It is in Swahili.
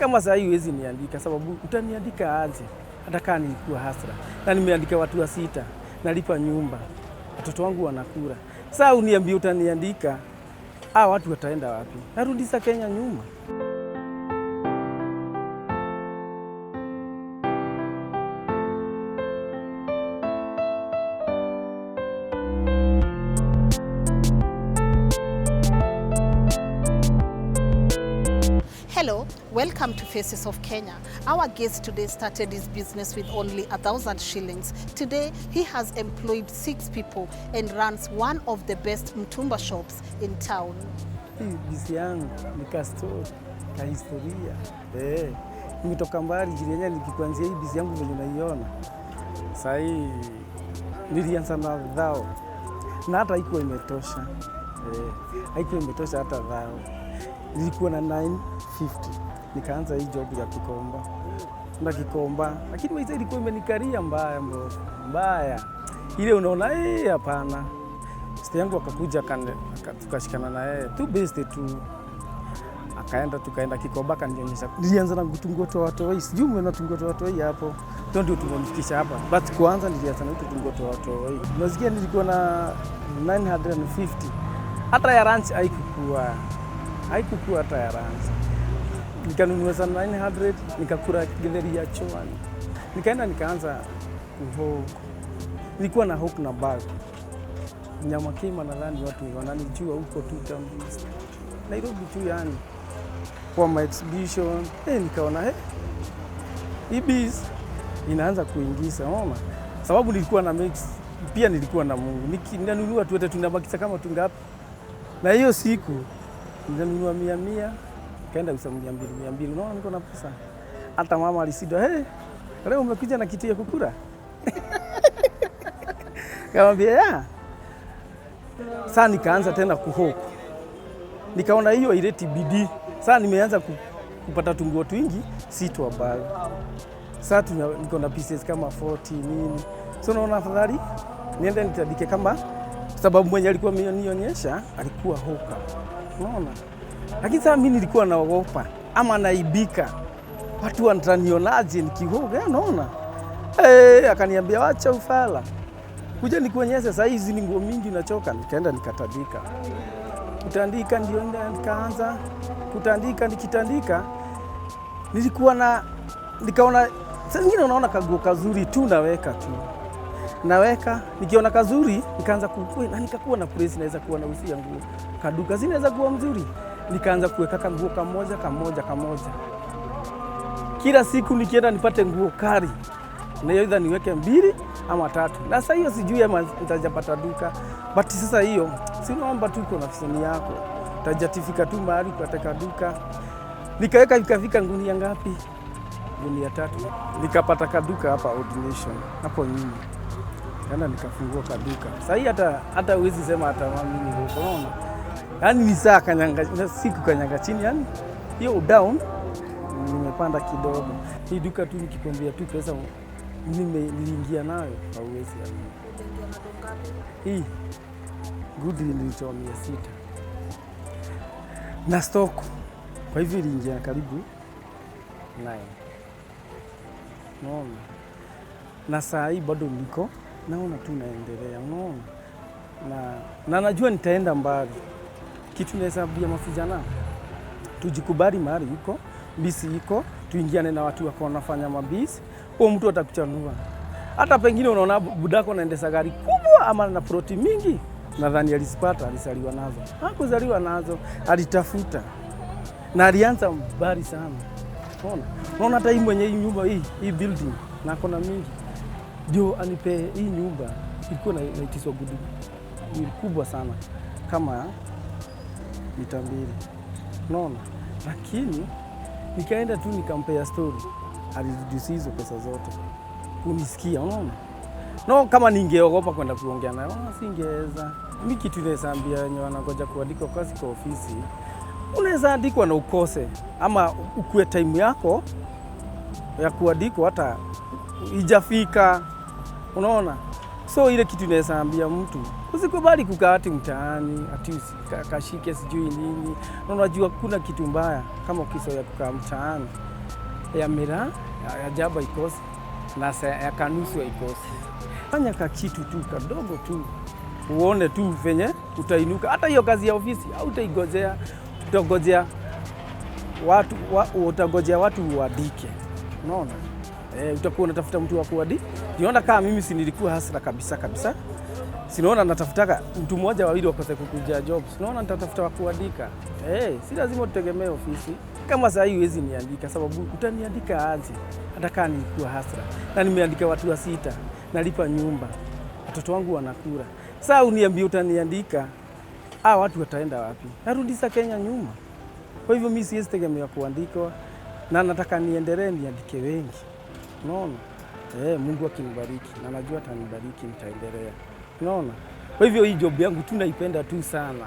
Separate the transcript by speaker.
Speaker 1: Kama saa hii huwezi niandika sababu utaniandika aje hata kama nilikuwa hasra. Na nimeandika watu 6, nalipa nyumba. Watoto wangu wanakula. Sasa uniambie utaniandika, watu wataenda wapi? Narudisha Kenya nyuma.
Speaker 2: Hello, welcome to Faces of Kenya. Our guest today started his business with only 1,000 shillings. Today, he has employed 6 people and runs one of the best mtumba shops in town.
Speaker 1: Hii bisi yangu ni ka story, ka historia. Nimetoka mbali yenyewe nikikuanzia hii bisi yangu venye unaiona. Sasa hii nilianza na dhao. Na hata haikuwa imetosha. Haikuwa imetosha hata dhao. Nilikuwa na 950. Nikaanza hii job ya kikomba. Na kikomba. Lakini maisha ilikuwa imenikaria mbaya. Ile unaona hapana. Sister yangu akakuja tukashikana na yeye. Tu best tu. Tukaenda kikomba kanionyesha. Nilianza na kutungotoa watu wao. Sijui mwana tungotoa watu wao hapo. Ndio tumemfikisha hapa. But kwanza nilianza na kutungotoa watu wao. Unasikia nilikuwa na 950. Hata ya ranch haikuwa hata ya ranch. Nikanunua za 900, nikakula githeri ya chwani. Nikaenda nikaanza kuhook. Nilikuwa na hook na bag. Nyama kima nadhani watu wananijua huko tu Tambisa. Nairobi tu yani. Kwa my exhibition, nikaona hii biz inaanza kuingiza, unaona? Sababu nilikuwa na mix, pia nilikuwa na Mungu. Ninanunua tu hata tunabakisha kama tungapi. Na hiyo siku nilinunua 100, kaenda usa 200, unaona niko na pesa. Hata mama alisida, leo umekuja na kitu ya kukula? Kaambia Sasa nikaanza tena kuhoku. Nikaona hiyo ileti bidii. Sasa nimeanza kupata tunguo twingi, si tu bag. Sasa niko na pieces kama 40 nini. So naona afadhali niende nitadike kama sababu mwenye alikuwa amenionyesha alikuwa hoka. Unaona? Lakini sasa mimi nilikuwa naogopa ama naibika. Watu wananionaje nikihoga, unaona? Akaniambia acha ufala. Kuja nikuonyeshe sasa hizi ni nguo mingi unachoka. Nikaenda nikatandika. Kutandika ndio nikaanza kutandika, nikitandika nikaona sasa nyingine unaona kaguo kazuri tu naweka nikiona kazuri nikaanza kukua na nikakuwa na place naweza kuwa na usia nguo kaduka zinaweza kuwa mzuri, nikaanza kuweka kaguo kamoja kila siku nikienda nipate nguo kari na either niweke 2 ama 3. Na sasa hiyo sijui ama nitajapata duka, but sasa hiyo si unaomba tu kwa nafsi yako utajatifika tu mahali kupata duka. Nikaweka ikafika ngunia ngapi? Ngunia 3. Nikapata kaduka hapa ordination hapo nyuma. Yana nikafungua kaduka. Sasa hii hata huwezi sema hata mimi huko, unaona? Yaani ni saa kanyanga siku kanyanga chini, yani hiyo down nimepanda kidogo. Hii duka tu nikikwambia tu pesa niliingia nayo hauwezi yani. Hii good nilichoa 600 na stock. Kwa hivyo iliingia karibu 9. Unaona? Na saa hii bado niko naona tu naendelea, unaona? Na najua nitaenda mbali. Kitu nahesabu mafijana. Tujikubali mahali yuko, bisi iko, tuingiane na watu wako wanafanya mabisi. Huyo mtu atakuchanua. Hata pengine unaona budako anaendesha gari kubwa ama na proti mingi. Nadhani alizaliwa nazo. Hakuzaliwa nazo, alitafuta. Na alianza mbali sana. Unaona hata hii mwenye hii nyumba hii building na kona mingi. Ndio anipe hii nyumba ilikuwa inaitiswa gudu. Ni kubwa sana kama mita 2. Unaona? Lakini nikaenda tu nikampea story. Alireduce hizo pesa zote. Kunisikia, unaona? No, kama ningeogopa kwenda kuongea naye, singeweza. Mimi kitu nilisambia wenye wanangoja kuandikwa kazi kwa ofisi. Unaweza andikwa na ukose ama ukue time yako ya kuandikwa hata ijafika, unaona? So ile kitu nilisambia mtu usikubali kukaa ati mtaani ati kashike sijui nini. Unajua kuna kitu mbaya kama ukisoea kukaa mtaani ya miraa, ya jaba ikosi, na ya kanusu ikosi. Fanya kakitu tu kadogo tu, uone tu venye utainuka. Hata hiyo kazi ya ofisi hautaigojea, utagojea watu uandike. Unaona? Utakuwa unatafuta mtu wa kuandika. Niona kama mimi si nilikuwa hasira kabisa. Sinaona natafutaka mtu mmoja wawili wakose kukuja jobs. Sinaona nitatafuta wa kuandika. Si lazima utegemee ofisi. Kama saa hii huwezi niandika, sababu utaniandika aje? Hata kama nilikuwa hasira. Na nimeandika watu 6, nalipa nyumba. Watoto wangu wanakula. Sasa uniambie utaniandika, watu wataenda wapi? Narudisha Kenya nyuma. Kwa hivyo mimi siwezi tegemea kuandikwa, na nataka niendelee niandike wengi. Unaona? Mungu akinibariki, na najua atanibariki, nitaendelea. Unaona? Kwa hivyo hii job yangu tunaipenda tu sana.